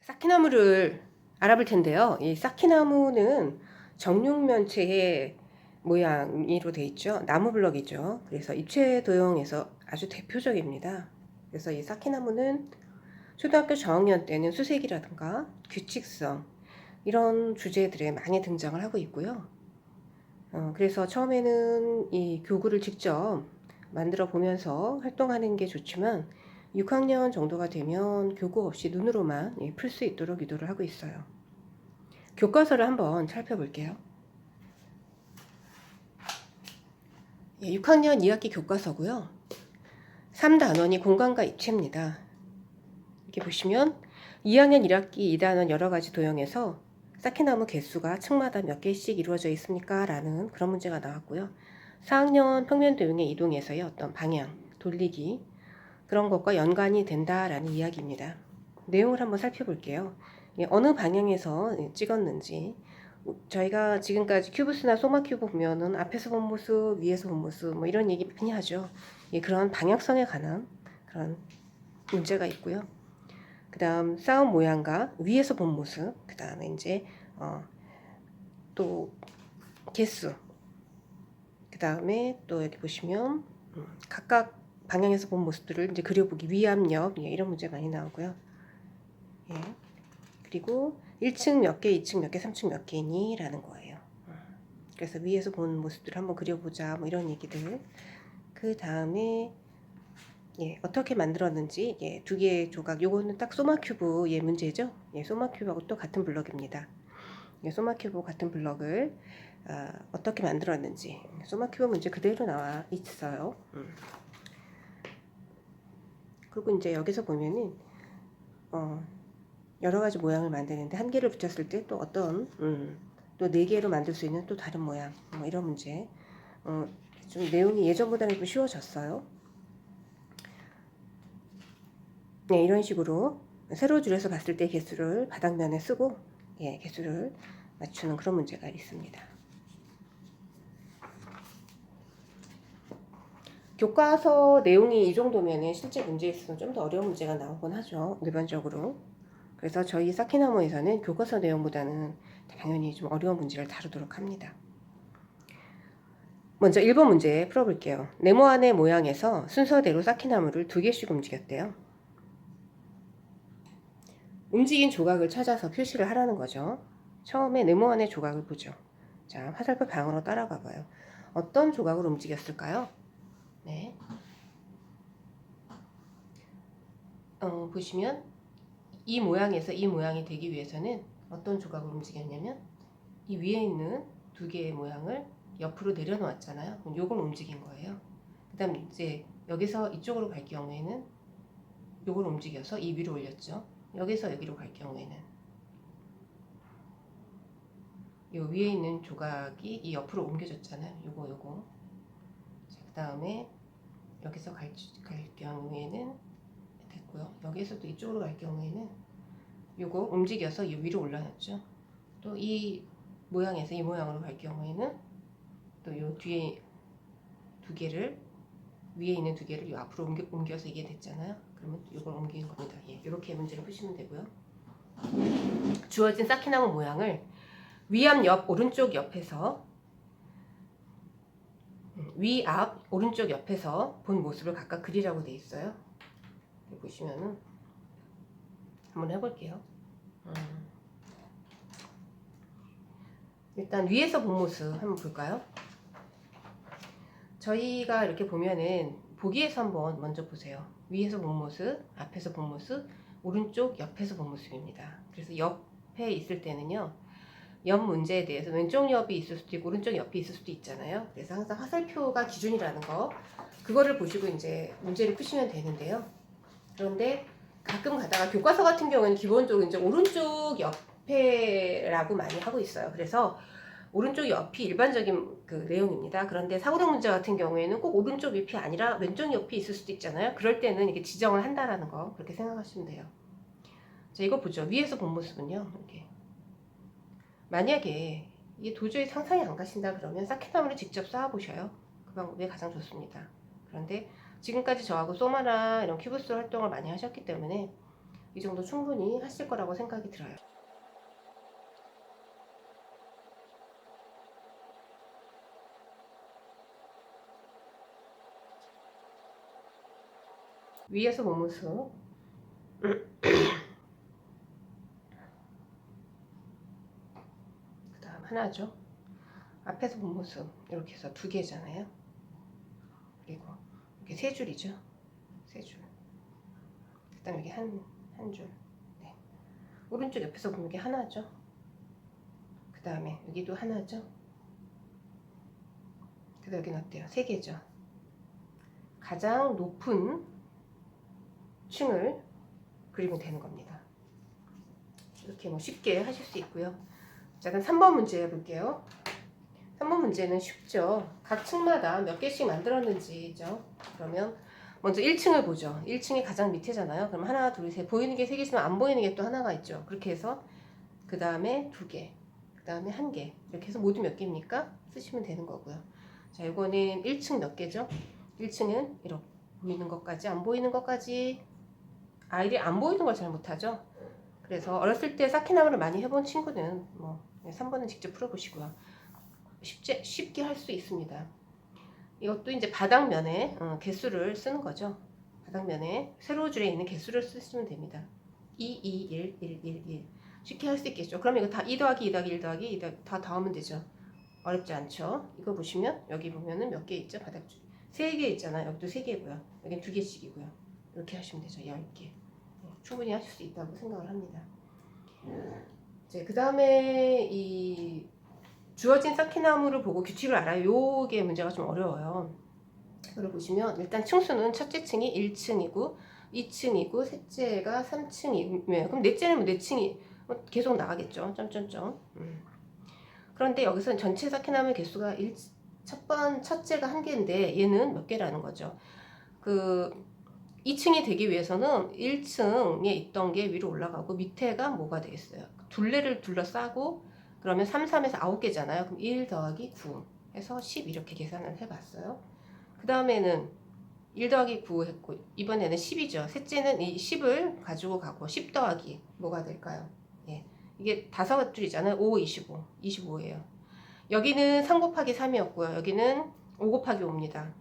사키나무를 알아볼 텐데요. 이 사키나무는 정육면체의 모양으로 되어 있죠. 나무 블럭이죠. 그래서 입체 도형에서 아주 대표적입니다. 그래서 이 사키나무는 초등학교 저학년 때는 수색이라든가 규칙성 이런 주제들에 많이 등장을 하고 있고요. 그래서 처음에는 이 교구를 직접 만들어 보면서 활동하는 게 좋지만 6학년 정도가 되면 교구 없이 눈으로만 풀 수 있도록 유도를 하고 있어요. 교과서를 한번 살펴볼게요. 6학년 2학기 교과서고요. 3단원이 공간과 입체입니다. 이렇게 보시면 2학년 1학기 2단원 여러가지 도형에서 사키나무 개수가 층마다 몇 개씩 이루어져 있습니까? 라는 그런 문제가 나왔고요. 4학년 평면 도형의 이동에서의 어떤 방향, 돌리기 그런 것과 연관이 된다라는 이야기입니다. 내용을 한번 살펴볼게요. 어느 방향에서 찍었는지 저희가 지금까지 큐브스나 소마큐브 보면은 앞에서 본 모습, 위에서 본 모습 뭐 이런 얘기 많이 하죠. 그런 방향성에 관한 그런 문제가 있고요. 그 다음 싸움 모양과 위에서 본 모습, 그 다음에 이제 또 개수, 그 다음에 또 여기 보시면 각각 방향에서 본 모습들을 이제 그려보기 위압, 옆 이런 문제 많이 나오고요. 그리고 1층 몇 개, 2층 몇 개, 3층 몇 개니? 라는 거예요. 그래서 위에서 본 모습들을 한번 그려보자 뭐 이런 얘기들. 그 다음에 어떻게 만들었는지 두 개의 조각, 요거는 딱 소마큐브 문제죠. 소마큐브하고 또 같은 블럭입니다. 소마큐브 같은 블럭을 어떻게 만들었는지 소마큐브 문제 그대로 나와 있어요. 그리고 이제 여기서 보면은 여러 가지 모양을 만드는데 한 개를 붙였을 때 또 어떤 또 네 개로 만들 수 있는 또 다른 모양 뭐 이런 문제. 좀 내용이 예전보다는 좀 쉬워졌어요. 네, 이런 식으로 세로 줄여서 봤을 때 개수를 바닥면에 쓰고 개수를 맞추는 그런 문제가 있습니다. 교과서 내용이 이 정도면 실제 문제에 있어서 좀 더 어려운 문제가 나오곤 하죠. 일반적으로. 그래서 저희 사키나무에서는 교과서 내용보다는 당연히 좀 어려운 문제를 다루도록 합니다. 먼저 1번 문제 풀어볼게요. 네모안의 모양에서 순서대로 사키나무를 2개씩 움직였대요. 움직인 조각을 찾아서 표시를 하라는 거죠. 처음에 네모안의 조각을 보죠. 자, 화살표 방으로 따라가 봐요. 어떤 조각을 움직였을까요? 네. 보시면 이 모양에서 이 모양이 되기 위해서는 어떤 조각을 움직였냐면 이 위에 있는 2개의 모양을 옆으로 내려놓았잖아요. 그럼 요걸 움직인 거예요. 그 다음 이제 여기서 이쪽으로 갈 경우에는 요걸 움직여서 이 위로 올렸죠. 여기서 여기로 갈 경우에는 요 위에 있는 조각이 이 옆으로 옮겨졌잖아요. 요거. 그 다음에 여기서 갈 경우에는 됐고요. 여기서도 이쪽으로 갈 경우에는 요거 움직여서 이 위로 올려놨죠. 또 이 모양에서 이 모양으로 갈 경우에는 또 요 뒤에 2개를 위에 있는 2개를 요 앞으로 옮겨서 이게 됐잖아요. 그러면 이걸 옮기는 겁니다. 이렇게 문제를 푸시면 되고요. 주어진 사키나무 모양을 위앞 옆 오른쪽 옆에서 위앞 오른쪽 옆에서 본 모습을 각각 그리라고 돼 있어요. 보시면은 한번 해볼게요. 일단 위에서 본 모습 한번 볼까요? 저희가 이렇게 보면은 보기에서 한번 먼저 보세요. 위에서 본 모습, 앞에서 본 모습, 오른쪽 옆에서 본 모습입니다. 그래서 옆에 있을 때는요, 옆 문제에 대해서 왼쪽 옆이 있을 수도 있고 오른쪽 옆이 있을 수도 있잖아요. 그래서 항상 화살표가 기준이라는 거, 그거를 보시고 이제 문제를 푸시면 되는데요. 그런데 가끔 가다가 교과서 같은 경우에는 기본적으로 이제 오른쪽 옆에라고 많이 하고 있어요. 그래서 오른쪽 옆이 일반적인 그 내용입니다. 그런데 사고력 문제 같은 경우에는 꼭 오른쪽 옆이 아니라 왼쪽 옆이 있을 수도 있잖아요. 그럴 때는 이렇게 지정을 한다라는 거 그렇게 생각하시면 돼요. 자, 이거 보죠. 위에서 본 모습은요. 이렇게 만약에 이게 도저히 상상이 안 가신다 그러면 사키나무를 직접 쌓아보셔요. 그 방법이 가장 좋습니다. 그런데 지금까지 저하고 소마나 이런 큐브스 활동을 많이 하셨기 때문에 이 정도 충분히 하실 거라고 생각이 들어요. 위에서 몸모습 그 다음 하나죠. 앞에서 몸모습 이렇게 해서 두 개잖아요. 그리고 이렇게 세 줄이죠. 세 줄. 그다음 여기 한 줄. 네. 오른쪽 옆에서 보면 이게 하나죠. 그 다음에 여기도 하나죠. 그래서 여기는 어때요? 세 개죠. 가장 높은 층을 그리면 되는 겁니다. 이렇게 뭐 쉽게 하실 수 있고요. 자, 그럼 3번 문제 해볼게요. 3번 문제는 쉽죠. 각 층마다 몇 개씩 만들었는지죠. 그러면 먼저 1층을 보죠. 1층이 가장 밑에잖아요. 그럼 하나, 둘, 셋 보이는 게 3개지만 안 보이는 게 또 하나가 있죠. 그렇게 해서 그 다음에 2개, 그 다음에 1개 이렇게 해서 모두 몇 개입니까? 쓰시면 되는 거고요. 자, 이거는 1층 몇 개죠? 1층은 이렇게 보이는 것까지 안 보이는 것까지 아이들이 안 보이는 걸 잘 못하죠. 그래서 어렸을 때 쌓기나무를 많이 해본 친구는 뭐 3번은 직접 풀어보시고요. 쉽게 할 수 있습니다. 이것도 이제 바닥면에 개수를 쓰는 거죠. 바닥면에 세로 줄에 있는 개수를 쓰시면 됩니다. 2, 2, 1, 1, 1, 1 쉽게 할 수 있겠죠. 그럼 이거 다 2 더하기 2 더하기 1 더하기 2 더하기 다 더하면 되죠. 어렵지 않죠. 이거 보시면 여기 보면은 몇 개 있죠. 바닥줄 3개 있잖아요. 여기도 3개고요. 여긴 2개씩이고요. 이렇게 하시면 되죠. 10개. 충분히 하실 수 있다고 생각을 합니다. 이제 그 다음에 이 주어진 쌓기나무를 보고 규칙을 알아요. 요게 문제가 좀 어려워요. 이걸 보시면 일단 층수는 첫째 층이 1층이고 2층이고 셋째가 3층이면 그럼 넷째는 뭐 4층이 계속 나가겠죠. 점점점. 그런데 여기서는 전체 쌓기나무 개수가 첫째가 1개인데 얘는 몇 개라는 거죠. 그 2층이 되기 위해서는 1층에 있던 게 위로 올라가고 밑에가 뭐가 되겠어요? 둘레를 둘러싸고 그러면 3, 3에서 9개잖아요. 그럼 1 더하기 9 해서 10 이렇게 계산을 해봤어요. 그 다음에는 1 더하기 9 했고 이번에는 10이죠. 셋째는 이 10을 가지고 가고 10 더하기 뭐가 될까요? 예. 이게 5줄이잖아요. 5, 25. 25예요. 여기는 3 곱하기 3이었고요. 여기는 5 곱하기 5입니다.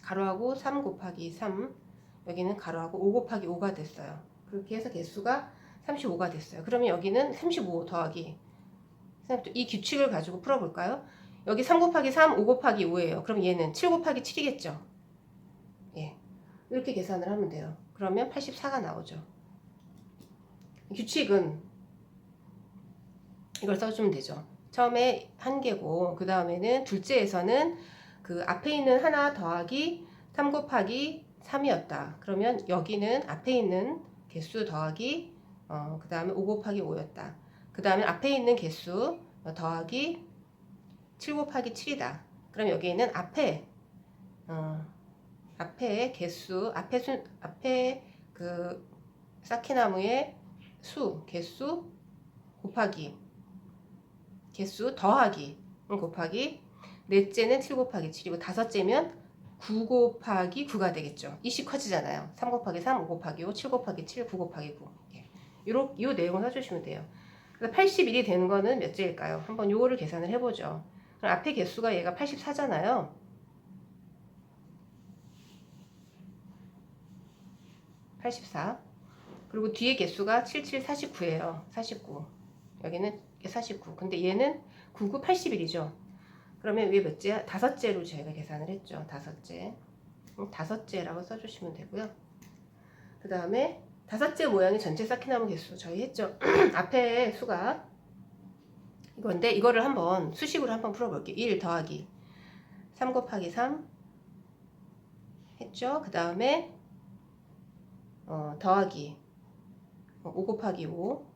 가로하고 3 곱하기 3 여기는 가로하고 5 곱하기 5가 됐어요. 그렇게 해서 개수가 35가 됐어요. 그러면 여기는 35 더하기 이 규칙을 가지고 풀어볼까요? 여기 3 곱하기 3 5 곱하기 5예요. 그럼 얘는 7 곱하기 7이겠죠. 예, 이렇게 계산을 하면 돼요. 그러면 84가 나오죠. 규칙은 이걸 써주면 되죠. 처음에 1개고 그 다음에는 둘째에서는 그 앞에 있는 하나 더하기 3 곱하기 3이었다. 그러면 여기는 앞에 있는 개수 더하기 그 다음에 5 곱하기 5였다. 그 다음에 앞에 있는 개수 더하기 7 곱하기 7이다. 그럼 여기에는 앞에 개수 앞에 그 쌓기나무의 개수 곱하기 개수 더하기 곱하기 넷째는 7 곱하기 7이고 다섯째면 9 곱하기 9가 되겠죠. 이씩 커지잖아요. 3 곱하기 3, 5 곱하기 5, 7 곱하기 7, 9 곱하기 9. 이 내용을 써주시면 돼요. 그래서 81이 되는 거는 몇째일까요? 한번 요거를 계산을 해보죠. 그럼 앞에 개수가 얘가 84잖아요. 84. 그리고 뒤에 개수가 77, 49예요. 49. 여기는 49. 근데 얘는 99, 81이죠. 그러면 위에 몇째야? 다섯째로 저희가 계산을 했죠. 다섯째라고 써주시면 되고요. 그 다음에 다섯째 모양의 전체 쌓기나무 개수 저희 했죠. 앞에 수가 이건데 이거를 한번 수식으로 한번 풀어볼게요. 1 더하기 3 곱하기 3 했죠. 그 다음에 더하기 5 곱하기 5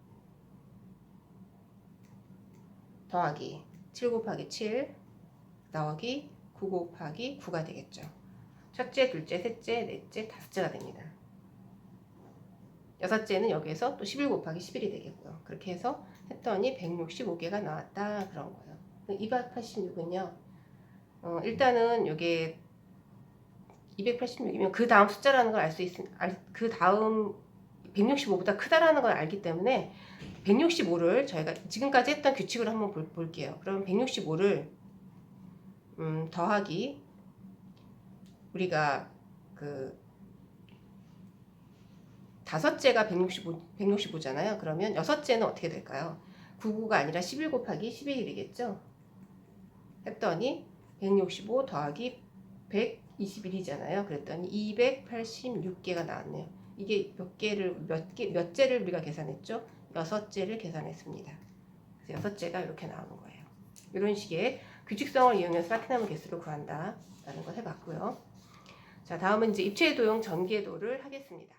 더하기 7 곱하기 7 더하기 9 곱하기 9가 되겠죠. 첫째, 둘째, 셋째, 넷째, 다섯째가 됩니다. 여섯째는 여기에서 또 11 곱하기 11이 되겠고요. 그렇게 해서 했더니 165개가 나왔다 그런 거예요. 286은요. 일단은 이게 286이면 그 다음 숫자라는 걸 알 수 있으면 그 다음 165보다 크다라는 걸 알기 때문에 165를 저희가 지금까지 했던 규칙을 한번 볼게요. 그러면 165를 더하기 우리가 그 다섯째가 165잖아요. 그러면 여섯째는 어떻게 될까요? 99가 아니라 11 곱하기 11이겠죠? 했더니 165 더하기 121이잖아요. 그랬더니 286개가 나왔네요. 이게 몇 개를 우리가 계산했죠? 여섯째를 계산했습니다. 그래서 여섯째가 이렇게 나오는 거예요. 이런 식의 규칙성을 이용해서 사키나무 개수를 구한다 라는 걸 해봤고요. 자, 다음은 이제 입체도용 전개도를 하겠습니다.